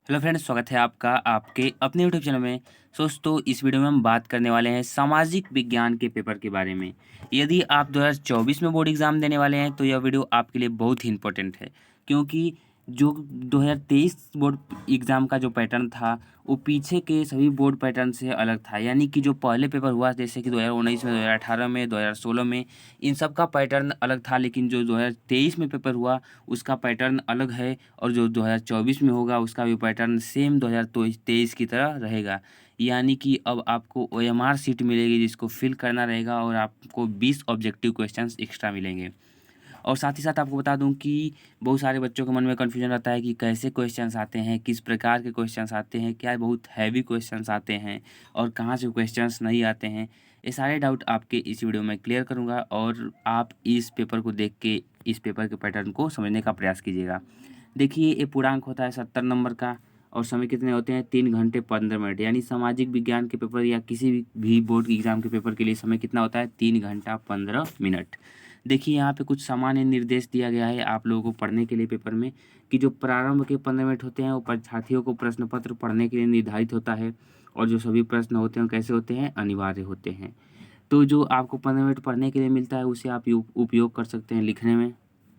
Hello friends, स्वागत है आपका आपके अपने यूट्यूब चैनल में। दोस्तों, इस वीडियो में हम बात करने वाले हैं सामाजिक विज्ञान के पेपर के बारे में। यदि आप 2024 में बोर्ड एग्ज़ाम देने वाले हैं तो यह वीडियो आपके लिए बहुत ही इम्पोर्टेंट है, क्योंकि जो 2023 बोर्ड एग्ज़ाम का जो पैटर्न था वो पीछे के सभी बोर्ड पैटर्न से अलग था। यानी कि जो पहले पेपर हुआ, जैसे कि 2019 में, 2018 में, 2016 में, इन सब का पैटर्न अलग था। लेकिन जो 2023 में पेपर हुआ उसका पैटर्न अलग है, और जो 2024 में होगा उसका भी पैटर्न सेम 2023 की तरह रहेगा। यानी कि अब आपको ओएमआर सीट मिलेगी जिसको फिल करना रहेगा, और आपको 20 ऑब्जेक्टिव क्वेश्चंस एक्स्ट्रा मिलेंगे। और साथ ही साथ आपको बता दूं कि बहुत सारे बच्चों के मन में कन्फ्यूजन रहता है कि कैसे क्वेश्चंस आते हैं, किस प्रकार के क्वेश्चंस आते हैं, क्या बहुत हैवी क्वेश्चंस आते हैं और कहाँ से क्वेश्चंस नहीं आते हैं। ये सारे डाउट आपके इस वीडियो में क्लियर करूँगा, और आप इस पेपर को देख के इस पेपर के पैटर्न को समझने का प्रयास कीजिएगा। देखिए, ये पूर्णांक होता है 70 नंबर का, और समय कितने होते हैं? 3 घंटे 15 मिनट। यानी सामाजिक विज्ञान के पेपर या किसी भी बोर्ड एग्ज़ाम के पेपर के लिए समय कितना होता है? 3 घंटा 15 मिनट। देखिए, यहाँ पे कुछ सामान्य निर्देश दिया गया है आप लोगों को पढ़ने के लिए पेपर में, कि जो प्रारंभ के 15 मिनट होते हैं वो परीक्षार्थियों को प्रश्न पत्र पढ़ने के लिए निर्धारित होता है, और जो सभी प्रश्न होते हैं वो कैसे होते हैं? अनिवार्य होते हैं। तो जो आपको 15 मिनट पढ़ने के लिए मिलता है उसे आप उपयोग कर सकते हैं लिखने में,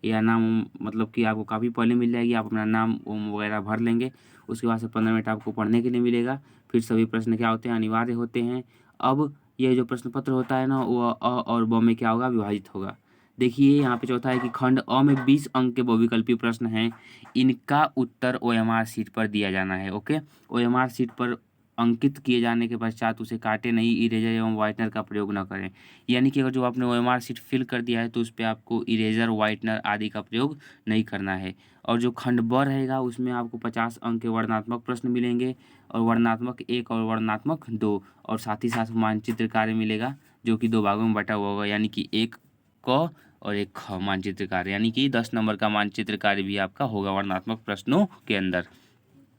या नाम, मतलब कि आपको काफ़ी पहले मिल जाएगी, आप अपना नाम वगैरह भर लेंगे। उसके बाद से 15 मिनट आपको पढ़ने के लिए मिलेगा। फिर सभी प्रश्न क्या होते हैं? अनिवार्य होते हैं। अब ये जो प्रश्न पत्र होता है ना, वो अ और ब में क्या होगा? विभाजित होगा। देखिए, यहाँ पे चौथा है कि खंड अ में 20 अंक के बहुविकल्पीय प्रश्न हैं। इनका उत्तर ओएमआर शीट पर दिया जाना है। ओके, ओएमआर शीट पर अंकित किए जाने के पश्चात उसे काटे नहीं, इरेजर एवं व्हाइटनर का प्रयोग न करें। यानी कि अगर जो आपने ओएमआर शीट फिल कर दिया है तो उस पे आपको इरेजर, व्हाइटनर आदि का प्रयोग नहीं करना है। और जो खंड ब रहेगा उसमें आपको 50 अंक के वर्णनात्मक प्रश्न मिलेंगे, और वर्णनात्मक 1 और वर्णनात्मक 2, और साथ ही साथ मानचित्र कार्य मिलेगा जो कि 2 भागों में बटा हुआ होगा। यानी कि एक क और एक ख मानचित्र कार्य, यानी कि 10 नंबर का मानचित्र कार्य भी आपका होगा वर्णनात्मक प्रश्नों के अंदर।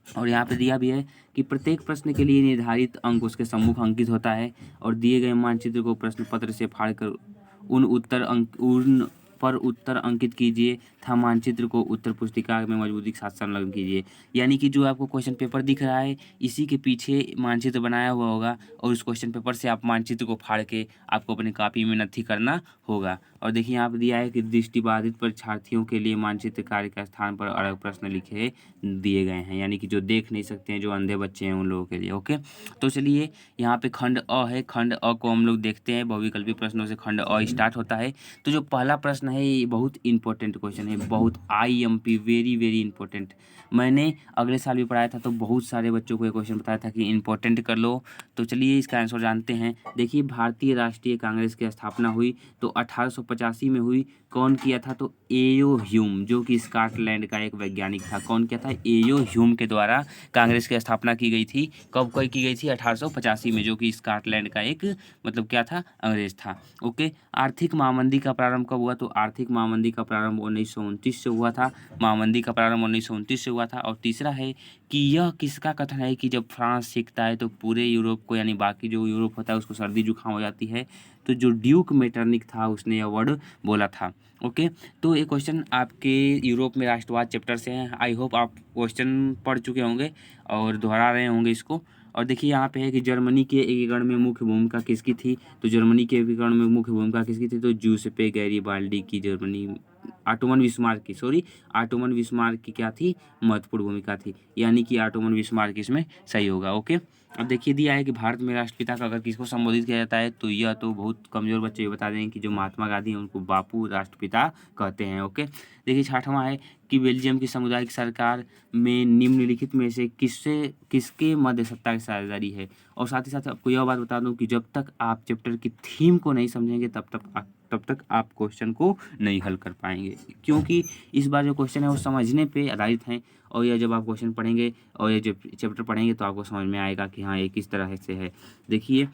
और यहाँ पे दिया भी है कि प्रत्येक प्रश्न के लिए निर्धारित अंक उसके सम्मुख अंकित होता है, और दिए गए मानचित्र को प्रश्न पत्र से फाड़कर उन पर उत्तर अंकित कीजिए तथा मानचित्र को उत्तर पुस्तिका में मजबूती के साथ संलग्न कीजिए। यानी कि जो आपको क्वेश्चन पेपर दिख रहा है इसी के पीछे मानचित्र बनाया हुआ होगा, और उस क्वेश्चन पेपर से आप मानचित्र को फाड़ के आपको अपनी कॉपी में नत्थी करना होगा। और देखिए, यहाँ पे दिया है कि दृष्टिबाधित परीक्षार्थियों के लिए मानचित्र कार्य के स्थान पर अलग प्रश्न लिखे दिए गए हैं। यानी कि जो देख नहीं सकते हैं, जो अंधे बच्चे हैं, उन लोगों के लिए। ओके, तो चलिए, यहाँ पे खंड अ है। खंड अ को हम लोग देखते हैं। बहुविकल्पीय प्रश्नों से खंड अ स्टार्ट होता है। तो जो पहला प्रश्न है ये बहुत इंपॉर्टेंट क्वेश्चन है, बहुत आईएमपी, वेरी वेरी इंपॉर्टेंट। मैंने अगले साल भी पढ़ाया था तो बहुत सारे बच्चों को ये क्वेश्चन बताया था कि इंपॉर्टेंट कर लो। तो चलिए इसका आंसर जानते हैं। देखिए, भारतीय राष्ट्रीय कांग्रेस की स्थापना हुई तो 1885 में हुई। कौन किया था? तो एयो ह्यूम, जो कि स्कॉटलैंड का एक वैज्ञानिक था। कौन किया था? एयो ह्यूम के द्वारा कांग्रेस की स्थापना की गई थी। कब कोई की गई थी? 1885 में, जो कि स्कॉटलैंड का एक, मतलब क्या था? अंग्रेज था। ओके, आर्थिक महामंदी का प्रारंभ कब हुआ? तो आर्थिक महामंदी का प्रारंभ 1929 से हुआ था। महामंदी का प्रारंभ 1929 से हुआ था। और तीसरा है कि यह किसका कथन है कि जब फ्रांस सीखता है तो पूरे यूरोप को, यानी बाकी जो यूरोप होता है, उसको सर्दी जुकाम हो जाती है। तो जो ड्यूक मेटरनिक था उसने यह वर्ड बोला था। ओके, तो ये क्वेश्चन आपके यूरोप में राष्ट्रवाद चैप्टर से हैं। आई होप आप क्वेश्चन पढ़ चुके होंगे और दोहरा रहे होंगे इसको। और देखिए, यहाँ पे है कि जर्मनी के एकीकरण में मुख्य भूमिका किसकी थी? तो जर्मनी के एकीकरण में मुख्य भूमिका किसकी थी? तो जूसेप्पे गैरिबाल्डी की। जर्मनी, ऑटोमन बिस्मार्क की क्या थी? महत्वपूर्ण भूमिका थी। यानी कि ऑटोमन बिस्मार्क इसमें सही होगा। ओके, अब देखिए, दिया है कि भारत में राष्ट्रपिता का अगर किसको संबोधित किया जाता है तो यह तो बहुत कमज़ोर बच्चे ये बता देंगे कि जो महात्मा गांधी हैं उनको बापू राष्ट्रपिता कहते हैं। ओके, देखिए, छठवां है कि बेल्जियम की सामुदायिक सरकार में निम्नलिखित में से किसके मध्य सत्ता की साझेदारी है? और साथ ही साथ आपको यह बात बता दूं कि जब तक आप चैप्टर की थीम को नहीं समझेंगे तब तक आप क्वेश्चन को नहीं हल कर पाएंगे, क्योंकि इस बार जो क्वेश्चन है वो समझने पे आधारित हैं। और यह जब आप क्वेश्चन पढ़ेंगे और ये जब चैप्टर पढ़ेंगे तो आपको समझ में आएगा कि हाँ, ये किस तरह से है। देखिए,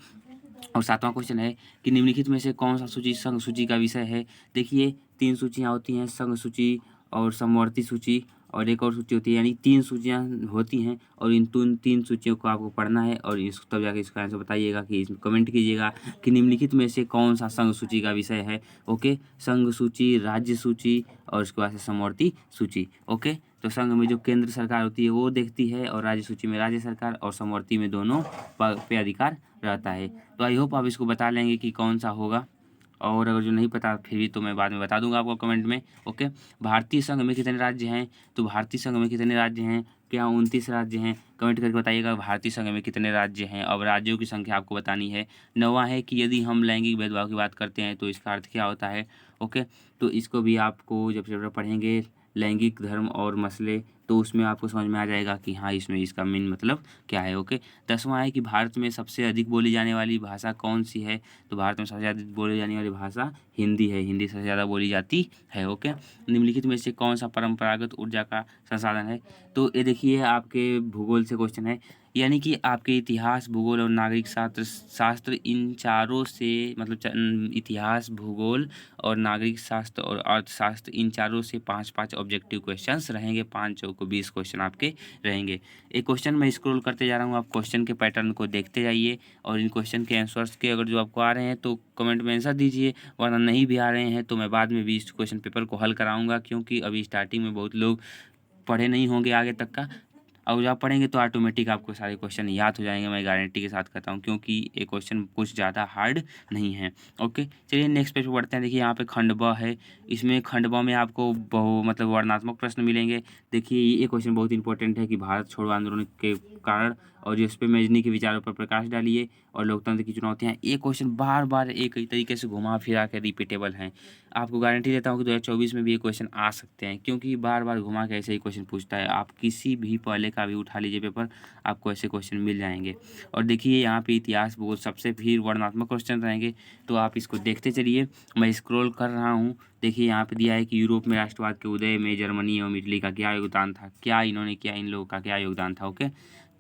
और सातवां क्वेश्चन है कि निम्नलिखित में से कौन सा सूची संघ सूची का विषय है? देखिए, 3 सूचियाँ होती हैं, संघ सूची और समवर्ती सूची, और एक और सूची होती है। यानी 3 सूचियाँ होती हैं, और इन 3 सूचियों को आपको पढ़ना है, और इस तब जाके इसका आंसर बताइएगा कि इसमें कमेंट कीजिएगा कि निम्नलिखित में से कौन सा संघ सूची का विषय है। ओके, संघ सूची, राज्य सूची, और उसके बाद से समवर्ती सूची। ओके, तो संघ में जो केंद्र सरकार होती है वो देखती है, और राज्य सूची में राज्य सरकार और समवर्ती में दोनों पे अधिकार रहता है। तो आई होप आप इसको बता लेंगे कि कौन सा होगा, और अगर जो नहीं पता फिर भी तो मैं बाद में बता दूंगा आपको कमेंट में। ओके, भारतीय संघ में कितने राज्य हैं? तो भारतीय संघ में कितने राज्य हैं? क्या 29 राज्य हैं? कमेंट करके बताइएगा भारतीय संघ में कितने राज्य हैं। अब राज्यों की संख्या आपको बतानी है। नौवां है कि यदि हम लैंगिक भेदभाव की बात करते हैं तो इसका अर्थ क्या होता है। ओके, तो इसको भी आपको जब चैप्टर पढ़ेंगे लैंगिक धर्म और मसले, तो उसमें आपको समझ में आ जाएगा कि हाँ इसमें इसका मीन मतलब क्या है। ओके, 10वां है कि भारत में सबसे अधिक बोली जाने वाली भाषा कौन सी है। तो भारत में सबसे ज़्यादा बोली जाने वाली भाषा हिंदी है, हिंदी सबसे ज़्यादा बोली जाती है। ओके, निम्नलिखित में से कौन सा परंपरागत ऊर्जा का संसाधन है। तो ये देखिए आपके भूगोल से क्वेश्चन है, यानी कि आपके इतिहास, भूगोल और नागरिक शास्त्र शास्त्र इन चारों से मतलब इतिहास, भूगोल और नागरिक शास्त्र और अर्थशास्त्र इन चारों से 5-5 ऑब्जेक्टिव क्वेश्चंस रहेंगे। 5 चौको 20 क्वेश्चन आपके रहेंगे। एक क्वेश्चन मैं स्क्रॉल करते जा रहा हूँ, आप क्वेश्चन के पैटर्न को देखते जाइए, और इन क्वेश्चन के आंसर्स के अगर जो आपको आ रहे हैं तो कमेंट में आंसर दीजिए, वरना नहीं भी आ रहे हैं तो मैं बाद में भी इस क्वेश्चन पेपर को हल कराऊंगा, क्योंकि अभी स्टार्टिंग में बहुत लोग पढ़े नहीं होंगे आगे तक का। और जब आप पढ़ेंगे तो ऑटोमेटिक आपको सारे क्वेश्चन याद हो जाएंगे, मैं गारंटी के साथ कहता हूँ, क्योंकि ये क्वेश्चन कुछ ज़्यादा हार्ड नहीं है। ओके, चलिए नेक्स्ट पेज पे बढ़ते हैं। देखिए यहाँ पे खंड ब है, इसमें खंड ब में आपको बहु मतलब वर्णनात्मक प्रश्न मिलेंगे। देखिए ये क्वेश्चन बहुत इंपॉर्टेंट है कि भारत छोड़ो आंदोलन के कारण और जिस पे मेजनी के विचारों पर प्रकाश डालिए और लोकतंत्र की चुनौतियाँ। ये क्वेश्चन बार बार एक ही तरीके से घुमा फिरा के रिपीटेबल हैं। आपको गारंटी देता हूँ कि 2024 में भी ये क्वेश्चन आ सकते हैं, क्योंकि बार बार घुमा के ऐसे ही क्वेश्चन पूछता है। आप किसी भी पहले का भी उठा लीजिए पेपर, आपको ऐसे क्वेश्चन मिल जाएंगे। और देखिए यहाँ पे इतिहास, भूगोल सबसे फिर वर्णनात्मक क्वेश्चन रहेंगे, तो आप इसको देखते चलिए। मैं स्क्रॉल कर रहा हूँ। देखिए यहाँ पे दिया है कि यूरोप में राष्ट्रवाद के उदय में जर्मनी एवं इटली का क्या योगदान था, क्या इन्होंने किया, इन लोगों का क्या योगदान था। ओके,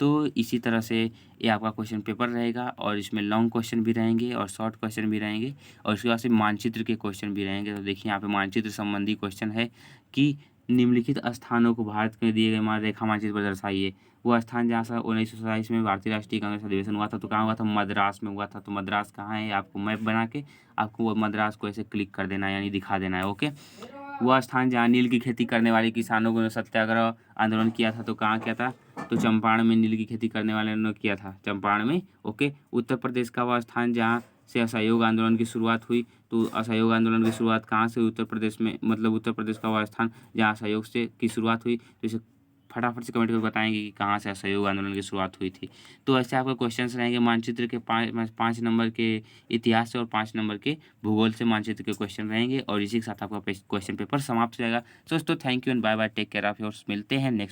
तो इसी तरह से ये आपका क्वेश्चन पेपर रहेगा, और इसमें लॉन्ग क्वेश्चन भी रहेंगे और शॉर्ट क्वेश्चन भी रहेंगे, और उसके बाद से मानचित्र के क्वेश्चन भी रहेंगे। तो देखिए यहाँ पे मानचित्र संबंधी क्वेश्चन है कि निम्नलिखित स्थानों को भारत में दिए गए रेखा मानचित्र पर दर्शाइए। वो स्थान जहाँ से 1927 में भारतीय राष्ट्रीय कांग्रेस अधिवेशन हुआ था, तो कहाँ हुआ था? मद्रास में हुआ था। तो मद्रास कहाँ है, आपको मैप बना के आपको वो मद्रास को ऐसे क्लिक कर देना है, यानी दिखा देना है। ओके, वह स्थान जहाँ नील की खेती करने वाले किसानों को सत्याग्रह आंदोलन किया था, तो कहाँ किया था? तो चंपारण में नील की खेती करने वाले ने किया था, चंपारण में। ओके, उत्तर प्रदेश का वह स्थान जहाँ से असहयोग आंदोलन की शुरुआत हुई, तो असहयोग आंदोलन की शुरुआत कहाँ से हुई? उत्तर प्रदेश में, मतलब उत्तर प्रदेश का वह स्थान जहाँ असहयोग से की शुरुआत हुई। तो इसे फटाफट से कमेंट करके बताएंगे कि कहाँ से असहयोग आंदोलन की शुरुआत हुई थी। तो ऐसे आपके क्वेश्चंस रहेंगे मानचित्र के 5 नंबर के इतिहास से और 5 नंबर के भूगोल से मानचित्र के क्वेश्चन रहेंगे, और इसी के साथ आपका क्वेश्चन पेपर समाप्त हो जाएगा। दोस्तों thank you and bye bye, take care of yours. मिलते हैं नेक्स्ट